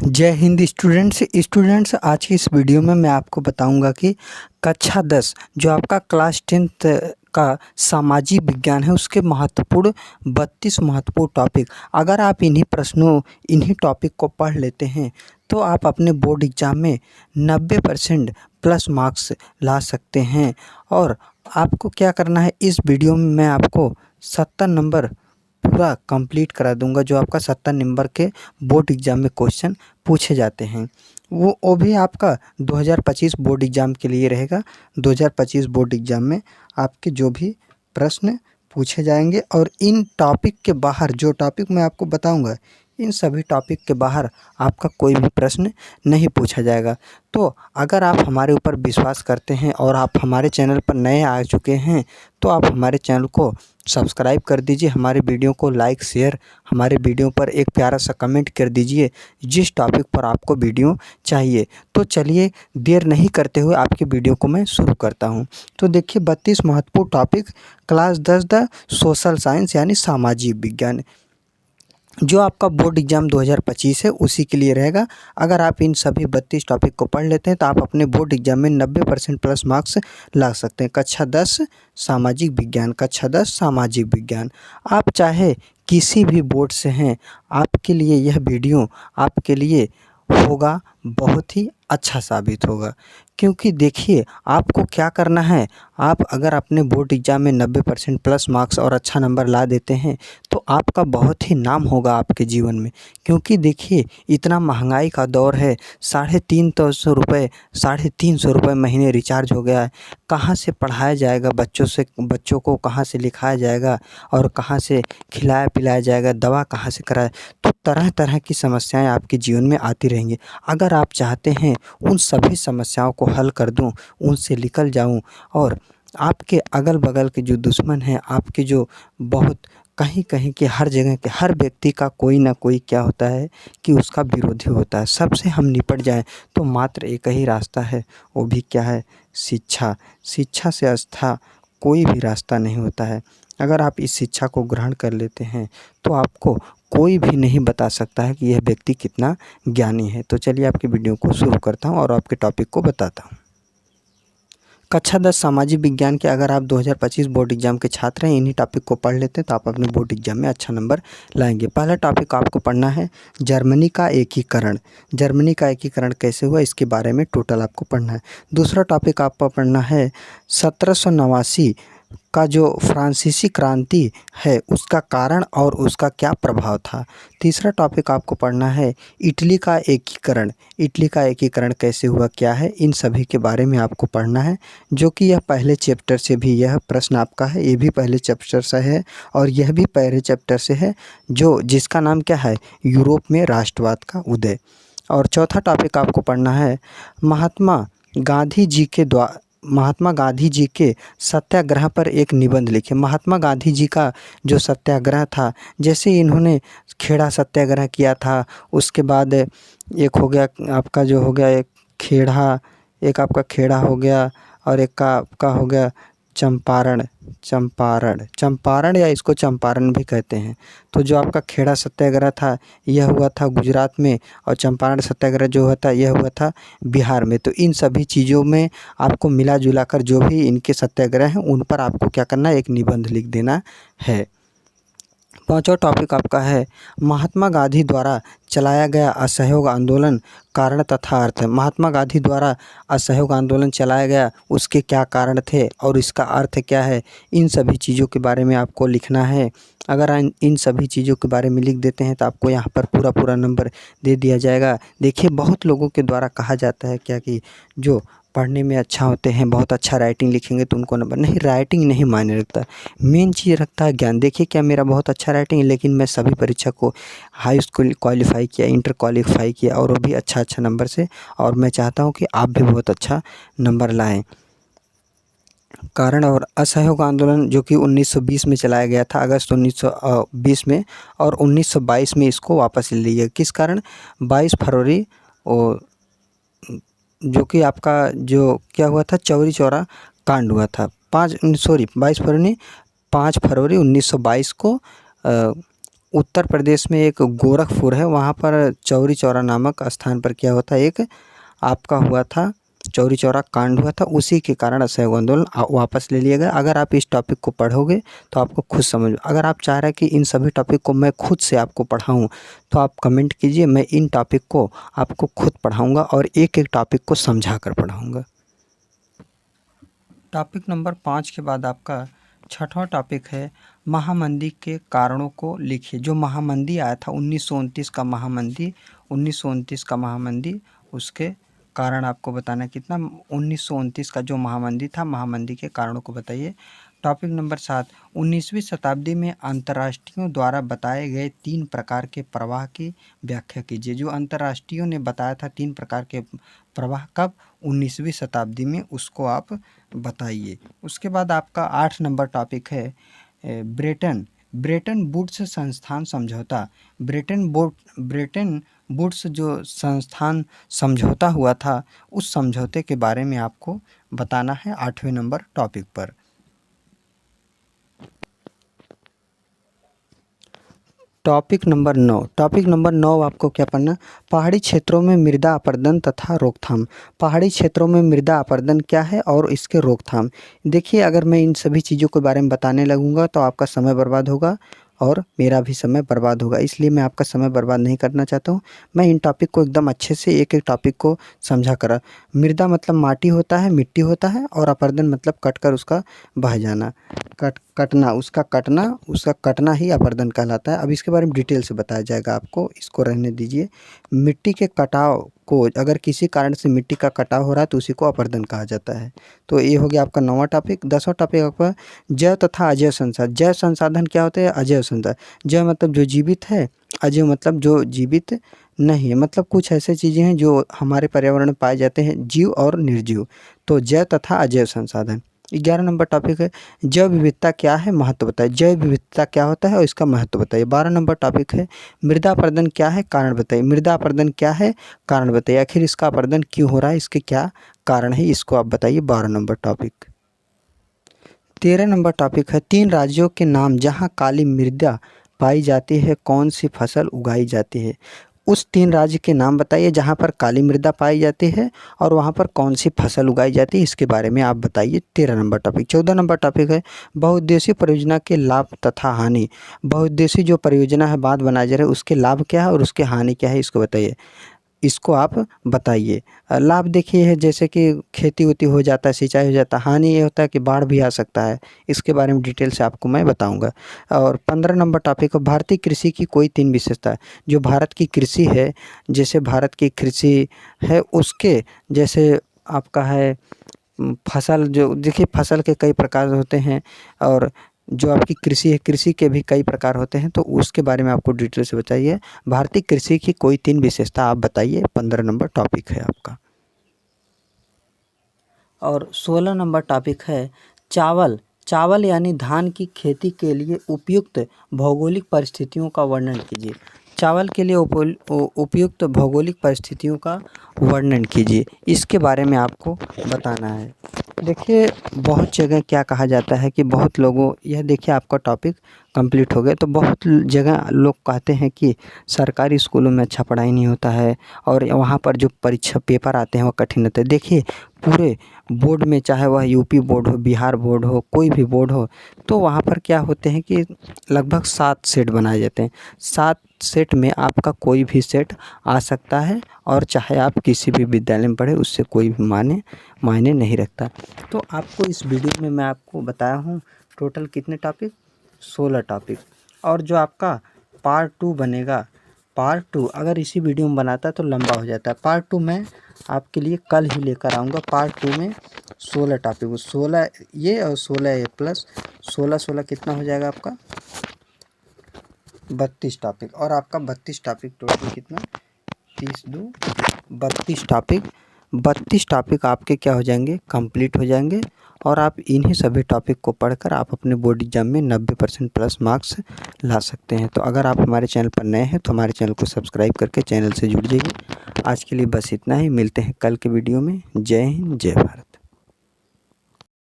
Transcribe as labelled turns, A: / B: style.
A: जय हिंद स्टूडेंट्स आज की इस वीडियो में मैं आपको बताऊंगा कि कक्षा 10 जो आपका क्लास 10th का सामाजिक विज्ञान है उसके महत्वपूर्ण 32 महत्वपूर्ण टॉपिक। अगर आप इन्हीं टॉपिक को पढ़ लेते हैं तो आप अपने बोर्ड एग्ज़ाम में 90% प्लस मार्क्स ला सकते हैं। और आपको क्या करना है, इस वीडियो में मैं आपको 70 नंबर पूरा कंप्लीट करा दूंगा। जो आपका 70 नंबर के बोर्ड एग्ज़ाम में क्वेश्चन पूछे जाते हैं वो भी आपका 2025 बोर्ड एग्ज़ाम के लिए रहेगा। 2025 बोर्ड एग्ज़ाम में आपके जो भी प्रश्न पूछे जाएंगे और इन टॉपिक के बाहर जो टॉपिक मैं आपको बताऊंगा इन सभी टॉपिक के बाहर आपका कोई भी प्रश्न नहीं पूछा जाएगा। तो अगर आप हमारे ऊपर विश्वास करते हैं और आप हमारे चैनल पर नए आ चुके हैं तो आप हमारे चैनल को सब्सक्राइब कर दीजिए, हमारे वीडियो को लाइक शेयर, हमारे वीडियो पर एक प्यारा सा कमेंट कर दीजिए जिस टॉपिक पर आपको वीडियो चाहिए। तो चलिए देर नहीं करते हुए आपके वीडियो को मैं शुरू करता हूं। तो देखिए 32 महत्वपूर्ण topic class 10 the social science यानी सामाजिक विज्ञान जो आपका बोर्ड एग्ज़ाम 2025 है उसी के लिए रहेगा। अगर आप इन सभी 32 टॉपिक को पढ़ लेते हैं तो आप अपने बोर्ड एग्ज़ाम में 90% प्लस मार्क्स ला सकते हैं। कक्षा 10 सामाजिक विज्ञान, कक्षा 10 सामाजिक विज्ञान। आप चाहे किसी भी बोर्ड से हैं, आपके लिए यह वीडियो आपके लिए होगा बहुत ही अच्छा साबित होगा। क्योंकि देखिए आपको क्या करना है, आप अगर अपने बोर्ड एग्ज़ाम में 90% प्लस मार्क्स और अच्छा नंबर ला देते हैं तो आपका बहुत ही नाम होगा आपके जीवन में। क्योंकि देखिए इतना महंगाई का दौर है, 350 रुपये महीने रिचार्ज हो गया है। कहाँ से पढ़ाया जाएगा बच्चों को कहाँ से लिखाया जाएगा और कहाँ से खिलाया पिलाया जाएगा, दवा कहाँ से कराया। तो तरह तरह की समस्याएं आपके जीवन में आती रहेंगी। अगर आप चाहते हैं उन सभी समस्याओं को हल कर दूं, उनसे निकल जाऊं और आपके अगल बगल के जो दुश्मन हैं, आपके जो बहुत कहीं कहीं के हर जगह के हर व्यक्ति का कोई ना कोई क्या होता है कि उसका विरोधी होता है, सबसे हम निपट जाएं तो मात्र एक ही रास्ता है, वो भी क्या है, शिक्षा। शिक्षा से अच्छा कोई भी रास्ता नहीं होता है। अगर आप इस शिक्षा को ग्रहण कर लेते हैं तो आपको कोई भी नहीं बता सकता है कि यह व्यक्ति कितना ज्ञानी है। तो चलिए आपकी वीडियो को शुरू करता हूं और आपके टॉपिक को बताता हूं। कक्षा 10 सामाजिक विज्ञान के अगर आप 2025 बोर्ड एग्जाम के छात्र हैं, इन्हीं टॉपिक को पढ़ लेते हैं तो आप अपने बोर्ड एग्जाम में अच्छा नंबर लाएंगे। पहला टॉपिक आपको पढ़ना है जर्मनी का एकीकरण। जर्मनी का एकीकरण कैसे हुआ इसके बारे में टोटल आपको पढ़ना है। दूसरा टॉपिक आपको पढ़ना है 1789 का जो फ्रांसीसी क्रांति है उसका कारण और उसका क्या प्रभाव था। तीसरा टॉपिक आपको पढ़ना है इटली का एकीकरण। इटली का एकीकरण कैसे हुआ क्या है, इन सभी के बारे में आपको पढ़ना है। जो कि यह पहले चैप्टर से भी यह प्रश्न आपका है, ये भी पहले चैप्टर से है और यह भी पहले चैप्टर से है जो जिसका नाम क्या है, यूरोप में राष्ट्रवाद का उदय। और चौथा टॉपिक आपको पढ़ना है महात्मा गांधी जी के सत्याग्रह पर एक निबंध लिखे। महात्मा गांधी जी का जो सत्याग्रह था, जैसे इन्होंने खेड़ा सत्याग्रह किया था, उसके बाद एक हो गया आपका जो हो गया एक खेड़ा, एक आपका खेड़ा हो गया और एक का आपका हो गया चंपारण या इसको चंपारण भी कहते हैं। तो जो आपका खेड़ा सत्याग्रह था यह हुआ था गुजरात में और चंपारण सत्याग्रह जो हुआ था यह हुआ था बिहार में। तो इन सभी चीज़ों में आपको मिला जुला कर जो भी इनके सत्याग्रह हैं उन पर आपको क्या करना है, एक निबंध लिख देना है। पांचवा टॉपिक आपका है महात्मा गांधी द्वारा चलाया गया असहयोग आंदोलन कारण तथा अर्थ। महात्मा गांधी द्वारा असहयोग आंदोलन चलाया गया, उसके क्या कारण थे और इसका अर्थ क्या है, इन सभी चीज़ों के बारे में आपको लिखना है। अगर इन सभी चीज़ों के बारे में लिख देते हैं तो आपको यहाँ पर पूरा नंबर दे दिया जाएगा। देखिए बहुत लोगों के द्वारा कहा जाता है क्या कि जो पढ़ने में अच्छा होते हैं, बहुत अच्छा राइटिंग लिखेंगे तो उनको नंबर, नहीं, राइटिंग नहीं मायने रखता, मेन चीज़ रखता है ज्ञान। देखिए क्या मेरा बहुत अच्छा राइटिंग है लेकिन मैं सभी परीक्षा को हाई स्कूल क्वालिफाई किया, इंटर क्वालिफाई किया और वो भी अच्छा नंबर से, और मैं चाहता हूँ कि आप भी बहुत अच्छा नंबर लाएं। कारण और असहयोग आंदोलन जो कि 1920 में चलाया गया था, अगस्त 1920 में, और 1922 में इसको वापस ले लिया। किस कारण, 22 फरवरी और जो कि आपका जो क्या हुआ था, चौरी चौरा कांड हुआ था। 22 फरवरी 1922 को उत्तर प्रदेश में एक गोरखपुर है, वहाँ पर चौरी चौरा नामक स्थान पर क्या होता है, एक आपका हुआ था चौरी चौरा कांड हुआ था, उसी के कारण असहयोग आंदोलन वापस ले लिया गया। अगर आप इस टॉपिक को पढ़ोगे तो आपको खुद समझ, अगर आप चाह रहे हैं कि इन सभी टॉपिक को मैं खुद से आपको पढ़ाऊँ तो आप कमेंट कीजिए, मैं इन टॉपिक को आपको खुद पढ़ाऊँगा और एक एक टॉपिक को समझा कर पढ़ाऊँगा। टॉपिक नंबर 5 के बाद आपका छठवां टॉपिक है महामंदी के कारणों को लिखिए। जो महामंदी आया था 1929 का महामंदी, 1929 का महामंदी, उसके कारण आपको बताना है कितना 1929 का जो महामंदी था, महामंदी के कारणों को बताइए। टॉपिक नंबर 7, 19वीं शताब्दी में अंतर्राष्ट्रीयों द्वारा बताए गए 3 प्रकार के प्रवाह की व्याख्या कीजिए। जो अंतर्राष्ट्रीयों ने बताया था 3 प्रकार के प्रवाह, कब, 19वीं शताब्दी में, उसको आप बताइए। उसके बाद आपका 8 नंबर टॉपिक है ब्रेटन वुड्स संस्थान समझौता। ब्रेटन वुड्स जो संस्थान समझौता हुआ था, उस समझौते के बारे में आपको बताना है 8वें नंबर टॉपिक पर। टॉपिक नंबर 9 आपको क्या पढ़ना, पहाड़ी क्षेत्रों में मृदा अपरदन तथा रोकथाम। पहाड़ी क्षेत्रों में मृदा अपरदन क्या है और इसके रोकथाम। देखिए, अगर मैं इन सभी चीज़ों के बारे में बताने लगूंगा तो आपका समय बर्बाद होगा और मेरा भी समय बर्बाद होगा, इसलिए मैं आपका समय बर्बाद नहीं करना चाहता हूँ। मैं इन टॉपिक को एकदम अच्छे से एक एक टॉपिक को समझा कर, मृदा मतलब माटी होता है, मिट्टी होता है, और अपरदन मतलब कटकर उसका बह जाना, कटना, उसका कटना ही अपरदन कहलाता है। अब इसके बारे में डिटेल से बताया जाएगा आपको, इसको रहने दीजिए। मिट्टी के कटाव को, अगर किसी कारण से मिट्टी का कटाव हो रहा है तो उसी को अपरदन कहा जाता है। तो ये हो गया आपका 9वां टॉपिक। 10वां टॉपिक आपका जैव तथा अजैव संसाधन। जैव संसाधन क्या होते हैं, अजैव संसाधन। जैव मतलब जो जीवित है, अजैव मतलब जो जीवित नहीं है, मतलब कुछ ऐसे चीज़ें हैं जो हमारे पर्यावरण में पाए जाते हैं, जीव और निर्जीव। तो जैव तथा अजैव संसाधन। 11 नंबर टॉपिक है जैव विविधता क्या है, महत्व बताइए। जैव विविधता क्या होता है और इसका महत्व बताइए। 12 नंबर टॉपिक है मृदा अपरदन क्या है, कारण बताइए। मृदा अपरदन क्या है, कारण बताइए। आखिर इसका अपरदन क्यों हो रहा है, इसके क्या कारण है, इसको आप बताइए। 12 नंबर टॉपिक। 13 नंबर टॉपिक है 3 राज्यों के नाम जहां काली मृदा पाई जाती है, कौन सी फसल उगाई जाती है। उस 3 राज्य के नाम बताइए जहां पर काली मृदा पाई जाती है और वहां पर कौन सी फसल उगाई जाती है, इसके बारे में आप बताइए। 13 नंबर टॉपिक। 14 नंबर टॉपिक है बहुउद्देशीय परियोजना के लाभ तथा हानि। बहुउद्देशीय जो परियोजना है, बांध बनाया जा रहा है, उसके लाभ क्या है और उसके हानि क्या है, इसको बताइए। इसको आप बताइए। लाभ देखिए है जैसे कि खेती उती हो जाता है, सिंचाई हो जाता है। हानि ये होता है कि बाढ़ भी आ सकता है, इसके बारे में डिटेल से आपको मैं बताऊंगा। और 15 नंबर टॉपिक है भारतीय कृषि की कोई 3 विशेषता। जो भारत की कृषि है, जैसे भारत की कृषि है उसके जैसे आपका है फसल, जो देखिए फसल के कई प्रकार होते हैं और जो आपकी कृषि है, कृषि के भी कई प्रकार होते हैं, तो उसके बारे में आपको डिटेल से बताइए। भारतीय कृषि की कोई 3 विशेषता आप बताइए। 15 नंबर टॉपिक है आपका। और 16 नंबर टॉपिक है चावल यानी धान की खेती के लिए उपयुक्त भौगोलिक परिस्थितियों का वर्णन कीजिए। चावल के लिए उपयुक्त भौगोलिक परिस्थितियों का वर्णन कीजिए, इसके बारे में आपको बताना है। देखिए, बहुत जगह क्या कहा जाता है कि बहुत लोगों, यह देखिए आपका टॉपिक कंप्लीट हो गया। तो बहुत जगह लोग कहते हैं कि सरकारी स्कूलों में अच्छा पढ़ाई नहीं होता है और वहाँ पर जो परीक्षा पेपर आते हैं वो कठिन होते हैं। देखिए, पूरे बोर्ड में, चाहे वह यूपी बोर्ड हो, बिहार बोर्ड हो, कोई भी बोर्ड हो, तो वहाँ पर क्या होते हैं कि लगभग 7 सेट बनाए जाते हैं। 7 सेट में आपका कोई भी सेट आ सकता है और चाहे आप किसी भी विद्यालय में पढ़े, उससे कोई भी मायने नहीं रखता। तो आपको इस वीडियो में मैं आपको बताया हूँ टोटल कितने टॉपिक, 16 टॉपिक। और जो आपका पार्ट 2 बनेगा, पार्ट 2 अगर इसी वीडियो में बनाता है तो लंबा हो जाता है। पार्ट 2 मैं आपके लिए कल ही लेकर आऊँगा। पार्ट 2 में 16 टॉपिक, 16 ये और 16 ये प्लस 16 कितना हो जाएगा आपका 32 टॉपिक। और आपका 32 टॉपिक टोटल कितना, 30 2 32 टॉपिक। 32 टॉपिक आपके क्या हो जाएंगे, कंप्लीट हो जाएंगे। और आप इन्हीं सभी टॉपिक को पढ़कर आप अपने बोर्ड एग्जाम में 90% प्लस मार्क्स ला सकते हैं। तो अगर आप हमारे चैनल पर नए हैं तो हमारे चैनल को सब्सक्राइब करके चैनल से जुड़ जाइए। आज के लिए बस इतना ही, मिलते हैं कल के वीडियो में। जय हिंद, जय भारत।